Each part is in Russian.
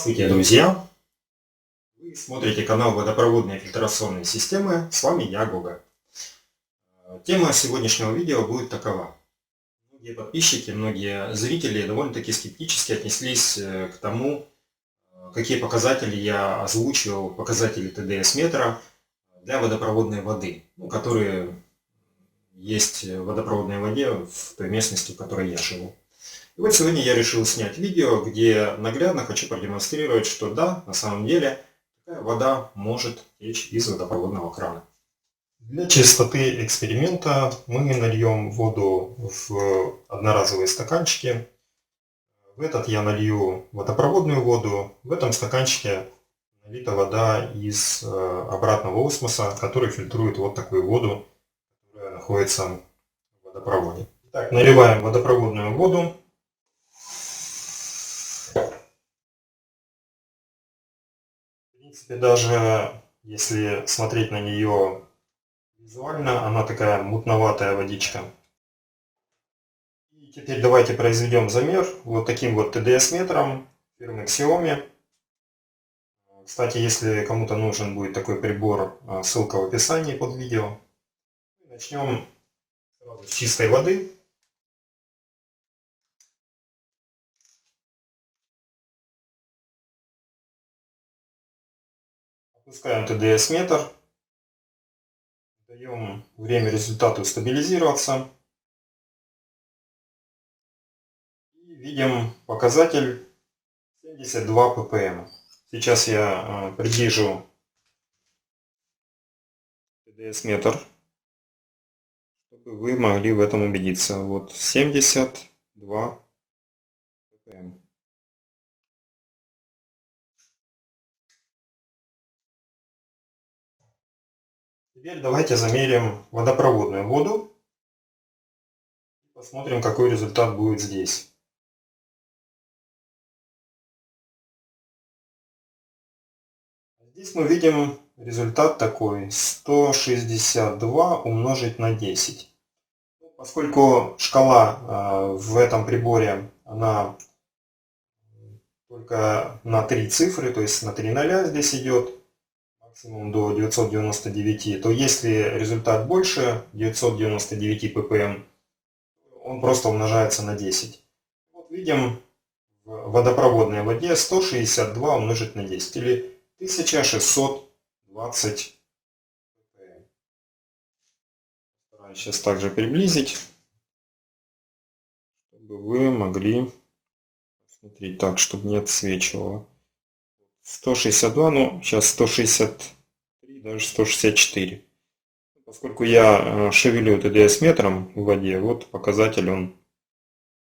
Здравствуйте, друзья! Вы смотрите канал Водопроводные фильтрационные системы. С вами я, Гога. Тема сегодняшнего видео будет такова. Многие подписчики, многие зрители довольно-таки скептически отнеслись к тому, какие показатели я озвучивал, показатели ТДС-метра для водопроводной воды, которые есть в водопроводной воде в той местности, в которой я живу. И вот сегодня я решил снять видео, где наглядно хочу продемонстрировать, что да, на самом деле такая вода может течь из водопроводного крана. Для чистоты эксперимента мы нальем воду в одноразовые стаканчики. В этот я налью водопроводную воду. В этом стаканчике налита вода из обратного осмоса, который фильтрует вот такую воду, которая находится в водопроводе. Так, наливаем водопроводную воду. В принципе, даже если смотреть на нее визуально, она такая мутноватая водичка. И теперь давайте произведем замер вот таким вот ТДС-метром фирмы Xiaomi. Кстати, если кому-то нужен будет такой прибор, ссылка в описании под видео. Начнем сразу с чистой воды. Опускаем ТДС-метр. Даем время результату стабилизироваться. И видим показатель 72 ppm. Сейчас я приближу ТДС-метр, чтобы вы могли в этом убедиться. Вот 72 ppm. Теперь давайте замерим водопроводную воду. Посмотрим, какой результат будет здесь. Здесь мы видим результат такой: 162 умножить на 10. Поскольку шкала в этом приборе она только на 3 цифры, то есть на 3 ноля здесь идет, максимум до 999, то если результат больше 999 ppm, он просто умножается на 10. Вот видим в водопроводной воде 162 умножить на 10, или 1620 ppm. Стараюсь сейчас также приблизить, чтобы вы могли смотреть так, чтобы не отсвечивало. 162, ну сейчас 163, даже 164. Поскольку я шевелю ТДС-метром в воде, вот показатель он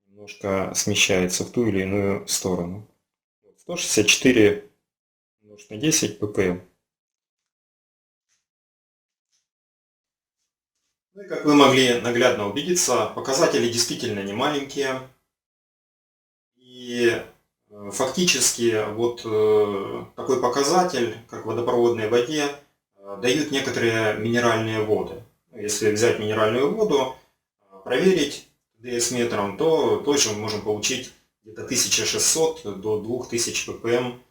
немножко смещается в ту или иную сторону. 164 умножить на 10 ppm. Ну и как вы могли наглядно убедиться, показатели действительно не маленькие. И фактически вот такой показатель, как в водопроводной воде, дают некоторые минеральные воды. Если взять минеральную воду, проверить ТДС-метром, то тоже мы можем получить где-то 1600 до 2000 ppm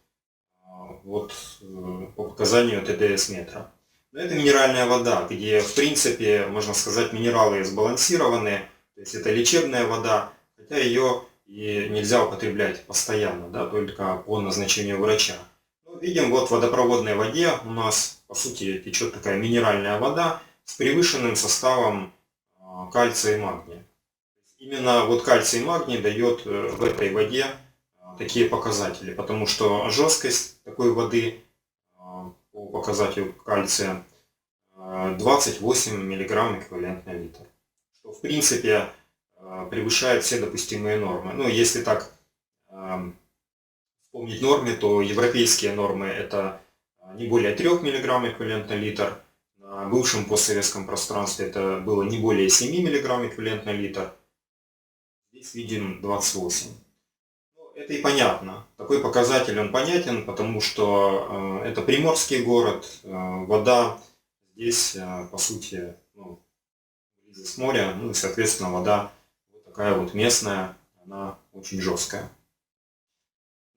вот, по показанию ТДС-метра. Но это минеральная вода, где в принципе, можно сказать, минералы сбалансированы, то есть это лечебная вода, хотя ее и нельзя употреблять постоянно, да, только по назначению врача. Но видим, вот в водопроводной воде у нас по сути течет такая минеральная вода с превышенным составом кальция и магния. Именно вот кальций и магний дает в этой воде такие показатели, потому что жесткость такой воды по показателю кальция 28 мг эквивалент на литр, что в принципе превышает все допустимые нормы. Ну, если так вспомнить нормы, то европейские нормы это не более 3 мг эквивалент на литр, на бывшем постсоветском пространстве это было не более 7 мг эквивалент на литр, здесь видим 28. Это и понятно. Такой показатель он понятен, потому что это приморский город, вода здесь по сути близость моря, ну и соответственно вода вот такая вот местная, она очень жесткая.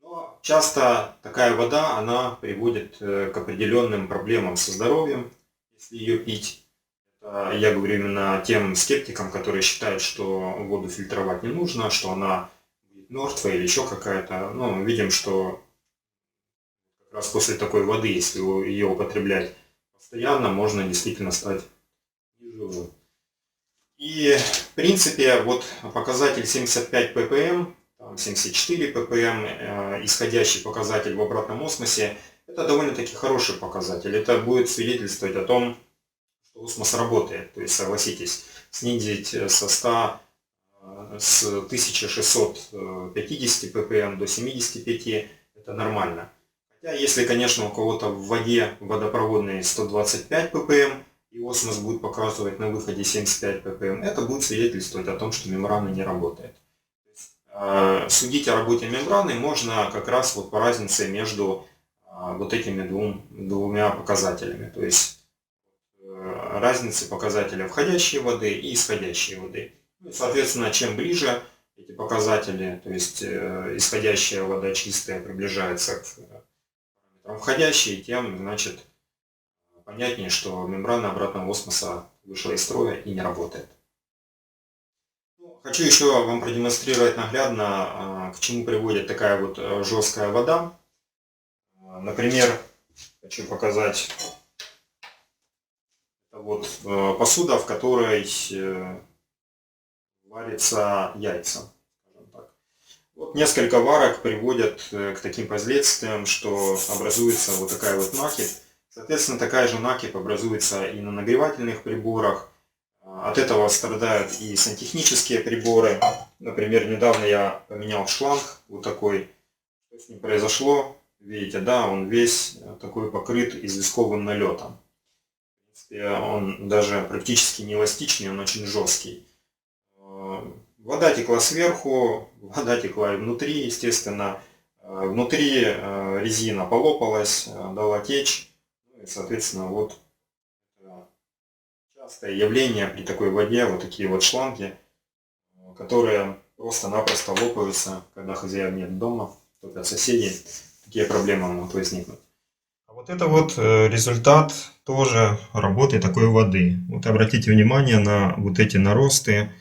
Но Часто такая вода, она приводит к определенным проблемам со здоровьем, если ее пить. Я говорю именно тем скептикам, которые считают, что воду фильтровать не нужно, что она будет мертвая или еще какая-то. Ну, мы видим, что как раз после такой воды, если ее употреблять постоянно, можно действительно стать неживым. И в принципе вот показатель 75 ppm, 74 ppm, исходящий показатель в обратном осмосе, это довольно-таки хороший показатель. Это будет свидетельствовать о том, что осмос работает. То есть, согласитесь, снизить с 1650 ppm до 75 это нормально. Хотя, если, конечно, у кого-то в воде водопроводной 125 ppm, и осмос будет показывать на выходе 75 ppm, это будет свидетельствовать о том, что мембрана не работает. Судить о работе мембраны можно как раз вот по разнице между вот этими двумя показателями. То есть разницы показателя входящей воды и исходящей воды. Ну, соответственно, чем ближе эти показатели, то есть исходящая вода чистая приближается к параметрам входящей, тем, значит, понятнее, что мембрана обратного осмоса вышла из строя и не работает. Хочу еще вам продемонстрировать наглядно, к чему приводит такая вот жесткая вода. Например, хочу показать вот посуда, в которой варятся яйца. Скажем так. Вот несколько варок приводят к таким последствиям, что образуется вот такая вот накипь. Соответственно, такая же накипь образуется и на нагревательных приборах. От этого страдают и сантехнические приборы. Например, недавно я поменял шланг вот такой. Что с ним произошло? Видите, да, он весь такой покрыт известковым налетом. Он даже практически не эластичный, он очень жесткий. Вода текла сверху, вода текла и внутри, естественно. Внутри резина полопалась, дала течь. И, соответственно, вот частое явление при такой воде, вот такие вот шланги, которые просто-напросто лопаются, когда хозяин нет дома, топят соседи. Такие проблемы могут возникнуть. А вот это вот результат тоже работы такой воды. Вот обратите внимание на вот эти наросты.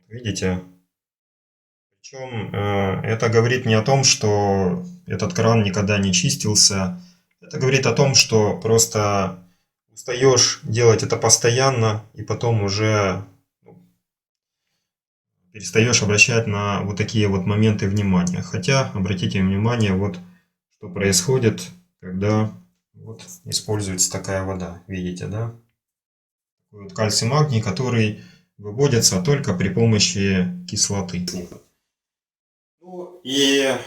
Видите? Причем это говорит не о том, что этот кран никогда не чистился. Это говорит о том, что просто устаешь делать это постоянно, и потом уже перестаешь обращать на вот такие вот моменты внимания. Хотя, обратите внимание, вот что происходит, когда вот используется такая вода. Видите, да? Такой вот кальций-магний, который выводится только при помощи кислоты. Ну и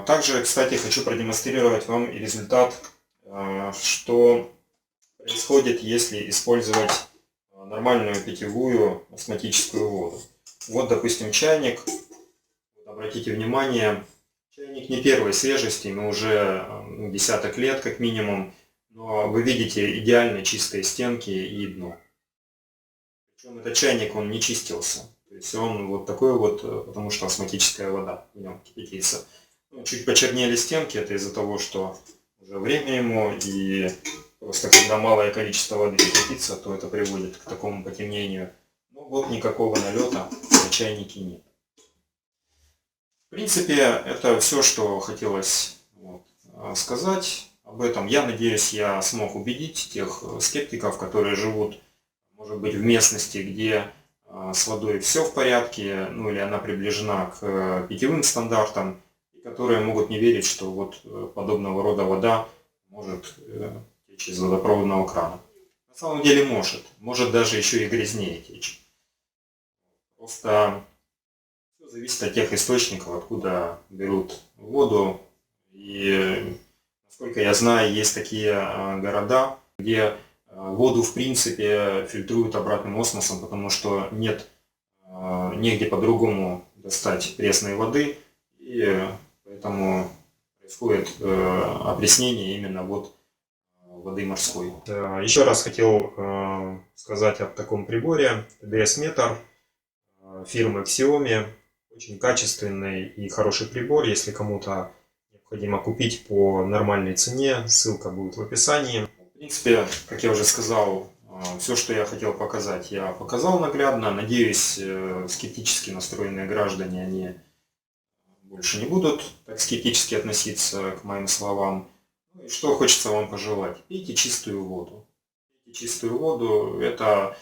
также, кстати, хочу продемонстрировать вам и результат, что происходит, если использовать нормальную питьевую осмотическую воду. Вот, допустим, чайник. Обратите внимание, чайник не первой свежести, но уже десяток лет как минимум. Но вы видите идеально чистые стенки и дно. Причем этот чайник, он не чистился. То есть он вот такой вот, потому что осмотическая вода в нем кипятится. Ну, чуть почернели стенки, это из-за того, что уже время ему, и просто когда малое количество воды кипятится, то это приводит к такому потемнению. Ну вот никакого налета на чайнике нет. В принципе, это все, что хотелось сказать об этом. Я надеюсь, я смог убедить тех скептиков, которые живут, может быть, в местности, где с водой все в порядке, ну или она приближена к питьевым стандартам, и которые могут не верить, что вот подобного рода вода может течь из водопроводного крана. На самом деле может даже еще и грязнее течь. Просто все зависит от тех источников, откуда берут воду. И насколько я знаю, есть такие города, где воду в принципе фильтруют обратным осмосом, потому что нет негде по-другому достать пресной воды, и поэтому происходит опреснение именно вот воды морской. Еще раз хотел сказать об таком приборе TDS-метр фирмы Xiaomi. Очень качественный и хороший прибор. Если кому-то необходимо купить по нормальной цене, ссылка будет в описании. В принципе, как я уже сказал, все, что я хотел показать, я показал наглядно. Надеюсь, скептически настроенные граждане, они больше не будут так скептически относиться к моим словам. Ну и что хочется вам пожелать? Пейте чистую воду. Пейте чистую воду, это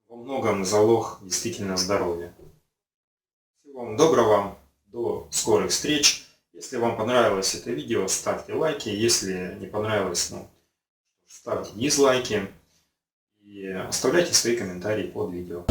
во многом залог действительно здоровья. Всего вам доброго, до скорых встреч. Если вам понравилось это видео, ставьте лайки. Если не понравилось, ставьте дизлайки. И оставляйте свои комментарии под видео.